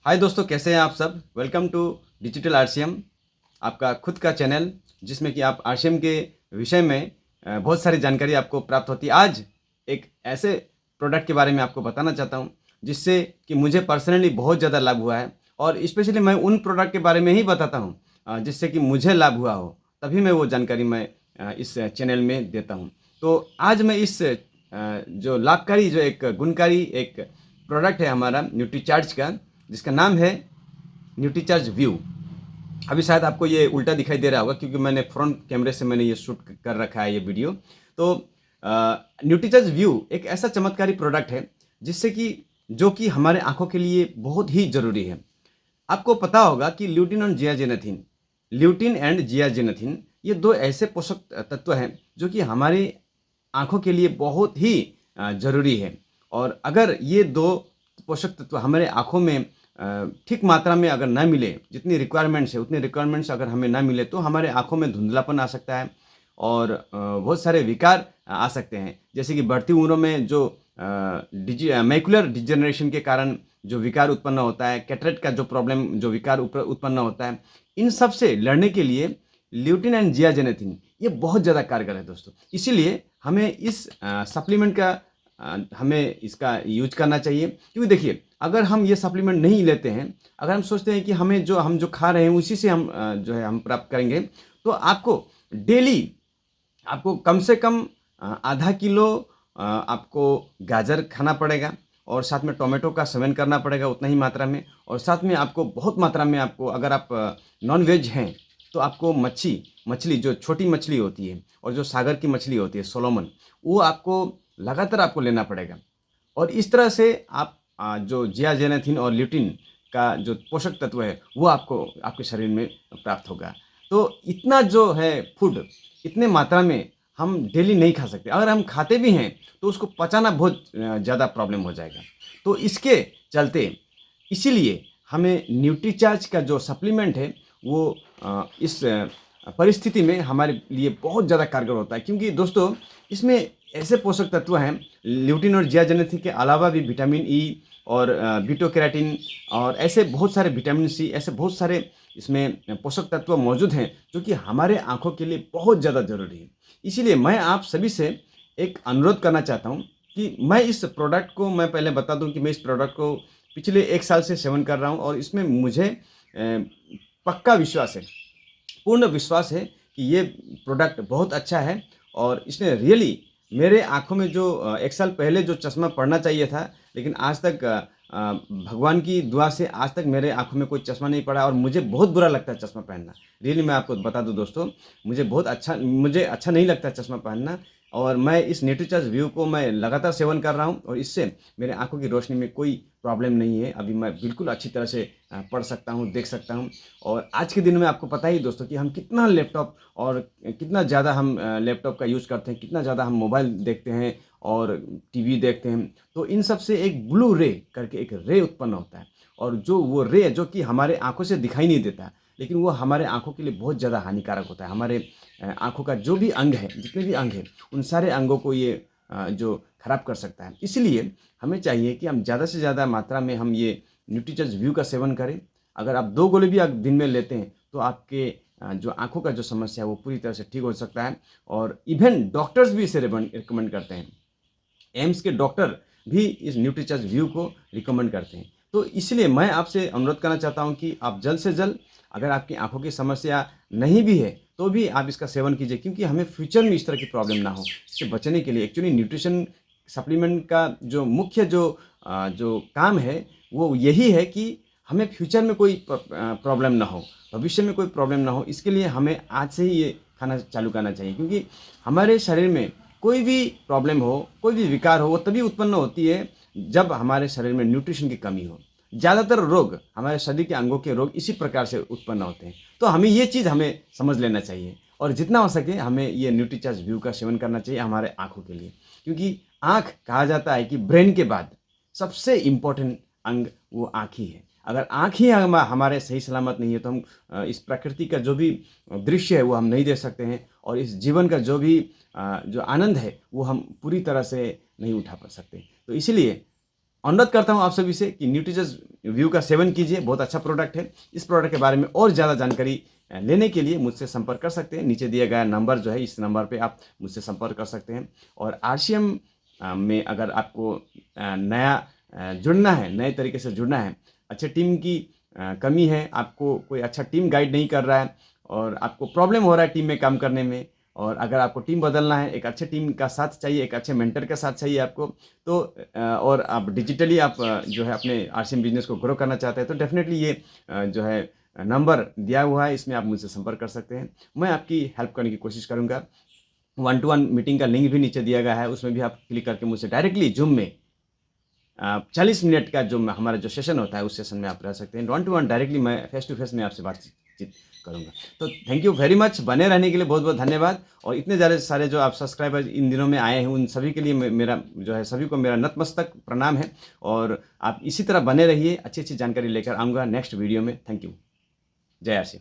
हाय दोस्तों, कैसे हैं आप सब। वेलकम टू डिजिटल आरसीएम, आपका खुद का चैनल जिसमें कि आप आरसीएम के विषय में बहुत सारी जानकारी आपको प्राप्त होती है। आज एक ऐसे प्रोडक्ट के बारे में आपको बताना चाहता हूं जिससे कि मुझे पर्सनली बहुत ज़्यादा लाभ हुआ है, और स्पेशली मैं उन प्रोडक्ट के बारे में ही बताता हूं जिससे कि मुझे लाभ हुआ हो, तभी मैं वो जानकारी मैं इस चैनल में देता हूं। तो आज मैं इस जो लाभकारी, जो एक गुणकारी एक प्रोडक्ट है हमारा न्यूट्रीचार्ज का, जिसका नाम है न्यूट्रीचार्ज व्यू। अभी शायद आपको ये उल्टा दिखाई दे रहा होगा क्योंकि मैंने फ्रंट कैमरे से मैंने ये शूट कर रखा है ये वीडियो। तो न्यूट्रीचार्ज व्यू एक ऐसा चमत्कारी प्रोडक्ट है जिससे कि जो कि हमारे आंखों के लिए बहुत ही ज़रूरी है। आपको पता होगा कि ल्यूटिन एंड जियाजेनेथिन ये दो ऐसे पोषक तत्व हैं जो कि हमारी आंखों के लिए बहुत ही ज़रूरी है। और अगर ये दो पोषक तत्व हमारे आंखों में ठीक मात्रा में अगर ना मिले, जितनी रिक्वायरमेंट्स है उतनी रिक्वायरमेंट्स अगर हमें ना मिले, तो हमारे आंखों में धुंधलापन आ सकता है और बहुत सारे विकार आ सकते हैं। जैसे कि बढ़ती उम्रों में जो मैकुलर डिजेनरेशन के कारण जो विकार उत्पन्न होता है, कैटरेक्ट का जो प्रॉब्लम, जो विकार उत्पन्न होता है, इन सब से लड़ने के लिए ल्यूटिन एंड जियाजेनेथिन ये बहुत ज़्यादा कारगर है दोस्तों। इसीलिए हमें इस सप्लीमेंट का हमें इसका यूज करना चाहिए। क्योंकि देखिए, अगर हम ये सप्लीमेंट नहीं लेते हैं, अगर हम सोचते हैं कि हम जो खा रहे हैं उसी से हम जो है हम प्राप्त करेंगे, तो आपको डेली आपको कम से कम आधा किलो आपको गाजर खाना पड़ेगा, और साथ में टोमेटो का सेवन करना पड़ेगा उतना ही मात्रा में। और साथ में आपको बहुत मात्रा में आपको, अगर आप नॉन वेज हैं, तो आपको मछली जो छोटी मछली होती है और जो सागर की मछली होती है सोलोमन, वो आपको लगातार आपको लेना पड़ेगा। और इस तरह से आप जो जियाजेनेथिन और ल्यूटिन का जो पोषक तत्व है वो आपको आपके शरीर में प्राप्त होगा। तो इतना जो है फूड, इतने मात्रा में हम डेली नहीं खा सकते। अगर हम खाते भी हैं तो उसको पचाना बहुत ज़्यादा प्रॉब्लम हो जाएगा। तो इसके चलते इसीलिए हमें न्यूट्रीचार्ज का जो सप्लीमेंट है वो इस परिस्थिति में हमारे लिए बहुत ज़्यादा कारगर होता है। क्योंकि दोस्तों, इसमें ऐसे पोषक तत्व हैं, ल्यूटिन और जियाजेनेथिन के अलावा भी विटामिन ई और बीटा कैरोटीन और ऐसे बहुत सारे विटामिन सी, ऐसे बहुत सारे इसमें पोषक तत्व मौजूद हैं जो कि हमारे आँखों के लिए बहुत ज़्यादा ज़रूरी है। इसीलिए मैं आप सभी से एक अनुरोध करना चाहता हूँ कि मैं इस प्रोडक्ट को, मैं पहले बता दूँ कि मैं इस प्रोडक्ट को पिछले 1 साल से सेवन कर रहा हूँ, और इसमें मुझे पक्का विश्वास है, पूर्ण विश्वास है कि ये प्रोडक्ट बहुत अच्छा है। और इसने रियली मेरे आँखों में जो 1 साल पहले जो चश्मा पड़ना चाहिए था, लेकिन आज तक भगवान की दुआ से आज तक मेरे आँखों में कोई चश्मा नहीं पड़ा, और मुझे बहुत बुरा लगता है चश्मा पहनना। रियली मैं आपको बता दूँ दोस्तों, मुझे अच्छा नहीं लगता चश्मा पहनना। और मैं इस न्यूट्रीचार्ज व्यू को मैं लगातार सेवन कर रहा हूँ, और इससे मेरे आँखों की रोशनी में कोई प्रॉब्लम नहीं है। अभी मैं बिल्कुल अच्छी तरह से पढ़ सकता हूँ, देख सकता हूँ। और आज के दिन में आपको पता ही दोस्तों कि हम कितना लैपटॉप और कितना ज़्यादा हम लैपटॉप का यूज़ करते हैं, कितना ज़्यादा हम मोबाइल देखते हैं और टीवी देखते हैं। तो इन सब से एक ब्लू रे करके एक रे उत्पन्न होता है, और जो वो रे जो कि हमारे आँखों से दिखाई नहीं देता, लेकिन वो हमारे आँखों के लिए बहुत ज़्यादा हानिकारक होता है। हमारे आँखों का जो भी अंग है, जितने भी अंग हैं, उन सारे अंगों को ये जो खराब कर सकता है। इसलिए हमें चाहिए कि हम ज़्यादा से ज़्यादा मात्रा में हम ये न्यूट्रीचार्ज व्यू का सेवन करें। अगर आप 2 गोली भी आप दिन में लेते हैं तो आपके जो आँखों का जो समस्या है वो पूरी तरह से ठीक हो सकता है। और इवन डॉक्टर्स भी इसे रिकमेंड करते हैं। एम्स के डॉक्टर भी इस न्यूट्रीचार्ज व्यू को रिकमेंड करते हैं। तो इसलिए मैं आपसे अनुरोध करना चाहता हूं कि आप जल्द से जल्द, अगर आपकी आंखों की समस्या नहीं भी है तो भी आप इसका सेवन कीजिए, क्योंकि हमें फ्यूचर में इस तरह की प्रॉब्लम ना हो। इससे बचने के लिए एक्चुअली न्यूट्रिशन सप्लीमेंट का जो मुख्य जो काम है वो यही है कि हमें फ्यूचर में कोई प्रॉब्लम ना हो, भविष्य में कोई प्रॉब्लम ना हो। इसके लिए हमें आज से ही ये खाना चालू करना चाहिए, क्योंकि हमारे शरीर में कोई भी प्रॉब्लम हो, कोई भी विकार हो, वो तभी उत्पन्न होती है जब हमारे शरीर में न्यूट्रिशन की कमी हो। ज़्यादातर रोग, हमारे शरीर के अंगों के रोग इसी प्रकार से उत्पन्न होते हैं। तो हमें ये चीज़ हमें समझ लेना चाहिए, और जितना हो सके हमें ये न्यूट्रीचार्ज व्यू का सेवन करना चाहिए हमारे आँखों के लिए। क्योंकि आँख, कहा जाता है कि ब्रेन के बाद सबसे इम्पोर्टेंट अंग वो आँख ही है। अगर आँख ही हमारे सही सलामत नहीं है तो हम इस प्रकृति का जो भी दृश्य है वो हम नहीं देख सकते हैं, और इस जीवन का जो भी जो आनंद है वो हम पूरी तरह से नहीं उठा पा सकते। तो इसीलिए अनुरोध करता हूँ आप सभी से कि न्यूट्रीजस व्यू का सेवन कीजिए, बहुत अच्छा प्रोडक्ट है। इस प्रोडक्ट के बारे में और ज़्यादा जानकारी लेने के लिए मुझसे संपर्क कर सकते हैं। नीचे दिया गया नंबर जो है, इस नंबर पे आप मुझसे संपर्क कर सकते हैं। और आरसीएम में अगर आपको नया जुड़ना है, नए तरीके से जुड़ना है, अच्छे टीम की कमी है, आपको कोई अच्छा टीम गाइड नहीं कर रहा है और आपको प्रॉब्लम हो रहा है टीम में काम करने में, और अगर आपको टीम बदलना है, एक अच्छे टीम का साथ चाहिए, एक अच्छे मेंटर का साथ चाहिए आपको, तो और आप डिजिटली आप जो है अपने आरसीएम बिजनेस को ग्रो करना चाहते हैं, तो डेफिनेटली ये जो है नंबर दिया हुआ है, इसमें आप मुझसे संपर्क कर सकते हैं। मैं आपकी हेल्प करने की कोशिश करूँगा। 1-to-1 मीटिंग का लिंक भी नीचे दिया गया है, उसमें भी आप क्लिक करके मुझसे डायरेक्टली ज़ूम में 40 मिनट का जो हमारा जो सेशन होता है, उस सेशन में आप रह सकते हैं। 1-to-1 डायरेक्टली मैं फेस टू फेस में आपसे बातचीत करूँगा। तो थैंक यू वेरी मच, बने रहने के लिए बहुत-बहुत धन्यवाद। और इतने ज़्यादा सारे जो आप सब्सक्राइबर इन दिनों में आए हैं, उन सभी के लिए मेरा जो है, सभी को मेरा नतमस्तक प्रणाम है। और आप इसी तरह बने रहिए, अच्छी-अच्छी जानकारी लेकर आऊँगा नेक्स्ट वीडियो में। Thank you. जय आर सी।